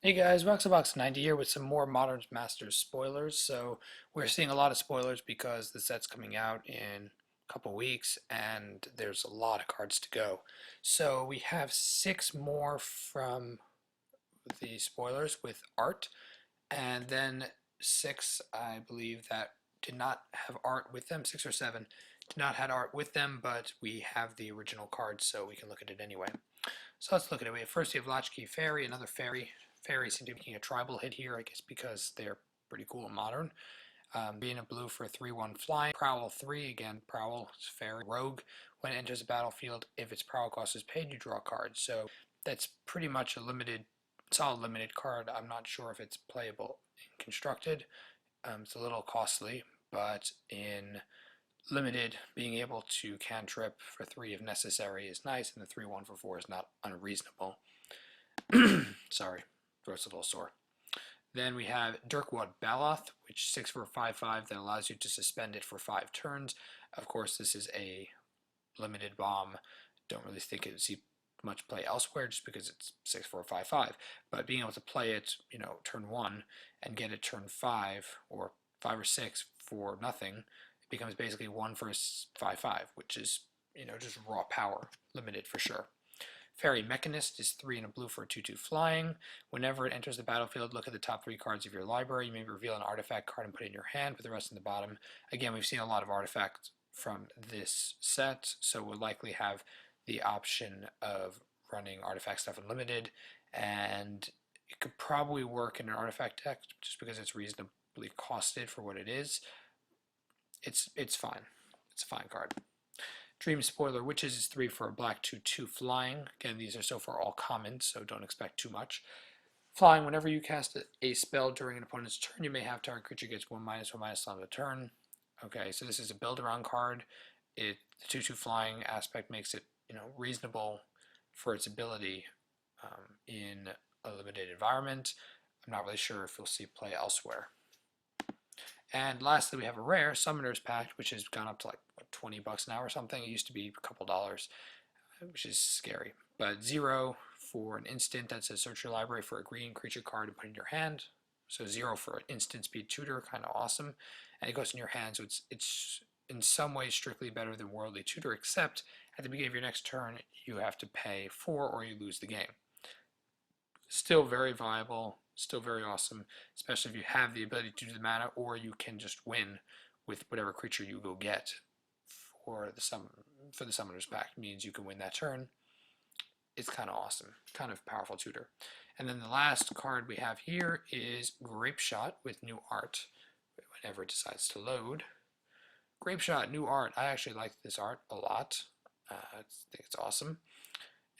Hey guys, Box90 here with some more Modern Masters spoilers. So we're seeing a lot of spoilers because the set's coming out in a couple weeks and there's a lot of cards to go. So we have six more from the spoilers with art, and then six, I believe, that did not have art with them, six or seven did not have art with them, but we have the original cards so we can look at it anyway. So let's look at it. First, you have Latchkey Fairy, another fairy. Fairies seem to be making a tribal hit here, I guess because they're pretty cool and modern. Being a blue for a 3/1 flying. Prowl 3, again, Prowl is fairy. Rogue, when it enters the battlefield, if its prowl cost is paid, you draw a card. So that's pretty much a limited, solid limited card. I'm not sure if it's playable in constructed. It's a little costly, but in limited, being able to cantrip for 3 if necessary is nice, and the 3/1 for 4 is not unreasonable. Sorry, throat's a little sore. Then we have Dirkwad Baloth, which 6 for a 5/5 that allows you to suspend it for 5 turns. Of course, this is a limited bomb. Don't really think it would see much play elsewhere just because it's 6 for a 5/5. But being able to play it, turn 1 and get it turn 5 or 5 or 6 for nothing, it becomes basically 1 for a 5/5, which is, just raw power, limited for sure. Fairy Mechanist is 3 and a blue for a 2/2 flying. Whenever it enters the battlefield, look at the top 3 cards of your library. You may reveal an artifact card and put it in your hand, put the rest in the bottom. Again, we've seen a lot of artifacts from this set, so we'll likely have the option of running artifact stuff unlimited, and it could probably work in an artifact deck just because it's reasonably costed for what it is. It's fine. It's a fine card. Dream Spoiler Witches is 3 for a black 2/2 flying. Again, these are so far all common, so don't expect too much. Flying, whenever you cast a spell during an opponent's turn, you may have target creature gets 1/1/- on the turn. Okay, so this is a build around card. The 2/2 flying aspect makes it, reasonable for its ability in a limited environment. I'm not really sure if you'll see play elsewhere. And lastly, we have a rare Summoner's Pact, which has gone up to like $20 now or something. It used to be a couple dollars, which is scary. But 0 for an instant that says search your library for a green creature card and put it in your hand. So 0 for an instant speed tutor, kind of awesome. And it goes in your hand, so it's in some ways strictly better than Worldly Tutor, except at the beginning of your next turn, you have to pay 4 or you lose the game. Still very viable, still very awesome, especially if you have the ability to do the mana, or you can just win with whatever creature you go get for the Summoner's Pact. It means you can win that turn. It's kind of awesome, kind of powerful tutor. And then the last card we have here is Grapeshot with new art, whenever it decides to load. Grapeshot, new art. I actually like this art a lot. I think it's awesome.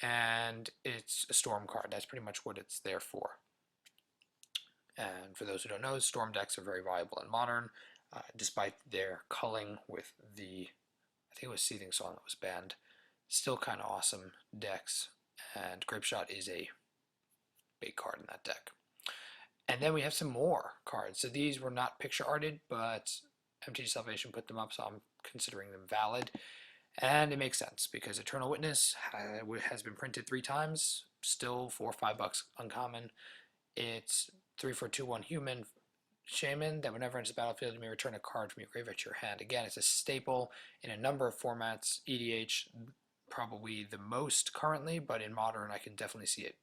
And it's a storm card. That's pretty much what it's there for. And for those who don't know, storm decks are very viable in Modern, despite their culling with the, I think it was Seething Song that was banned. Still kind of awesome decks, and Grapeshot is a big card in that deck. And then we have some more cards. So these were not picture arted, but MTG Salvation put them up, so I'm considering them valid. And it makes sense because Eternal Witness has been printed 3 times, still $4 or $5 uncommon. It's 3 for a 2/1 human shaman that whenever enters the battlefield, you may return a card from your graveyard to your hand. Again, it's a staple in a number of formats. EDH probably the most currently, but in Modern I can definitely see it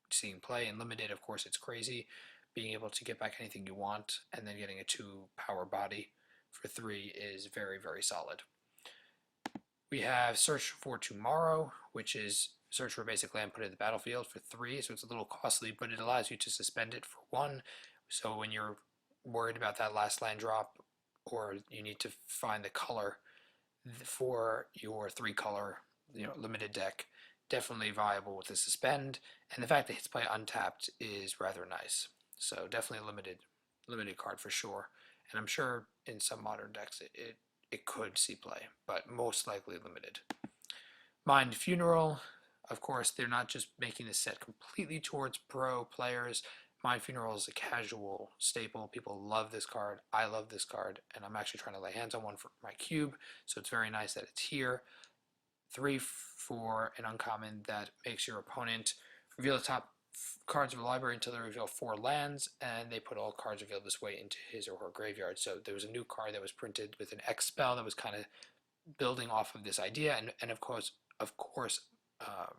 seeing play. In Limited, of course, it's crazy. Being able to get back anything you want and then getting a 2 power body for 3 is very, very solid. We have Search for Tomorrow, which is search for a basic land, put it in the battlefield for 3, so it's a little costly, but it allows you to suspend it for 1. So when you're worried about that last land drop, or you need to find the color for your 3-color, limited deck, definitely viable with the suspend. And the fact that hits play untapped is rather nice. So definitely a limited card for sure. And I'm sure in some Modern decks it could see play, but most likely limited. Mind Funeral, of course, they're not just making this set completely towards pro players. Mind Funeral is a casual staple. People love this card. I love this card, and I'm actually trying to lay hands on one for my cube, so it's very nice that it's here. 3 for an uncommon that makes your opponent reveal the top cards of the library until they reveal 4 lands, and they put all cards revealed this way into his or her graveyard. So there was a new card that was printed with an X spell that was kind of building off of this idea, and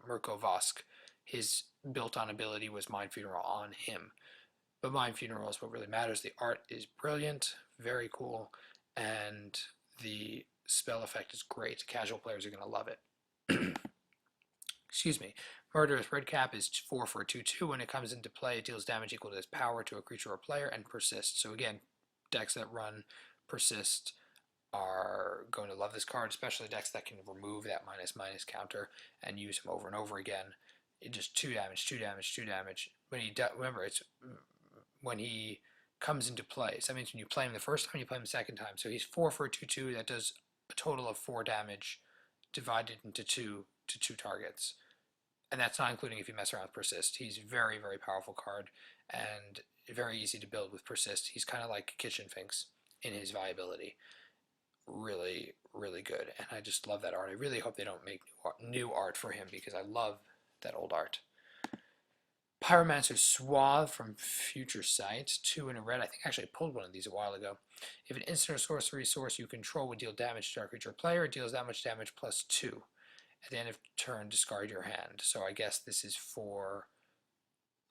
Mirko Vosk, his built-on ability was Mind Funeral on him. But Mind Funeral is what really matters. The art is brilliant, very cool, and the spell effect is great. Casual players are going to love it. Excuse me. Murderous Redcap is 4 for a 2/2. When it comes into play, it deals damage equal to its power to a creature or player and persists. So again, decks that run persist are going to love this card, especially decks that can remove that ---- counter and use him over and over again. It just 2 damage, 2 damage, 2 damage. Remember, it's when he comes into play. So that means when you play him the first time, you play him the second time. So he's 4 for a 2/2. That does a total of 4 damage divided into 2 to 2 targets. And that's not including if you mess around with Persist. He's a very, very powerful card and very easy to build with Persist. He's kind of like Kitchen Finks in his viability. Really, really good. And I just love that art. I really hope they don't make new art for him because I love that old art. Pyromancer's Swath from Future Sight, 2 in a red. I think actually I pulled one of these a while ago. If an instant or sorcery source you control would deal damage to a creature or player, it deals that much damage plus 2. At the end of turn, discard your hand. So I guess this is for,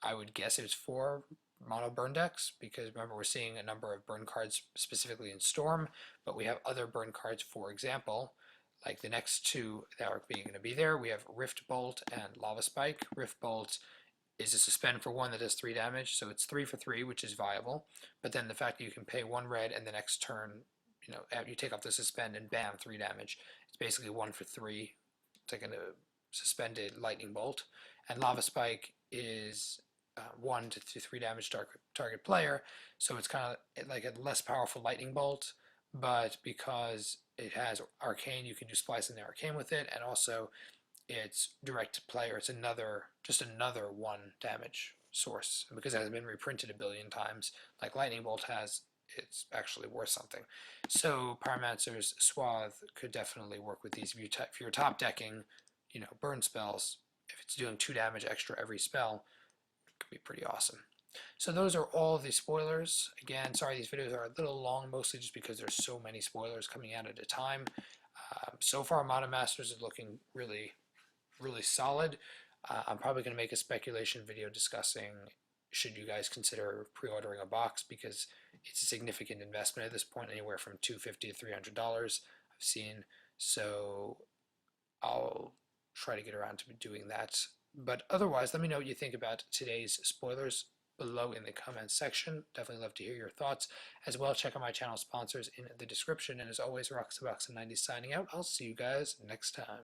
I would guess it's for mono burn decks, because remember we're seeing a number of burn cards specifically in Storm, but we have other burn cards, for example, like the next 2 that are going to be there. We have Rift Bolt and Lava Spike. Rift Bolt is a suspend for 1 that does 3 damage, so it's 3 for 3, which is viable, but then the fact that you can pay 1 red and the next turn, you take off the suspend and bam, 3 damage. It's basically 1 for 3. It's like a suspended lightning bolt, and Lava Spike is 1 to 3 damage to target player, so it's kind of like a less powerful lightning bolt, but because it has arcane, you can do Splice in the arcane with it, and also it's direct to player. It's just another 1 damage source, and because it hasn't been reprinted a billion times like lightning bolt has, it's actually worth something. So Pyromancer's Swath could definitely work with these. If you're top decking, burn spells, if it's doing 2 damage extra every spell, it could be pretty awesome. So those are all the spoilers. Again, sorry these videos are a little long, mostly just because there's so many spoilers coming out at a time. So far, Modern Masters is looking really, really solid. I'm probably going to make a speculation video discussing should you guys consider pre-ordering a box, because it's a significant investment at this point, anywhere from $250 to $300 I've seen. So I'll try to get around to doing that. But otherwise, let me know what you think about today's spoilers below in the comments section. Definitely love to hear your thoughts. As well, check out my channel sponsors in the description. And as always, Roxabox90 signing out. I'll see you guys next time.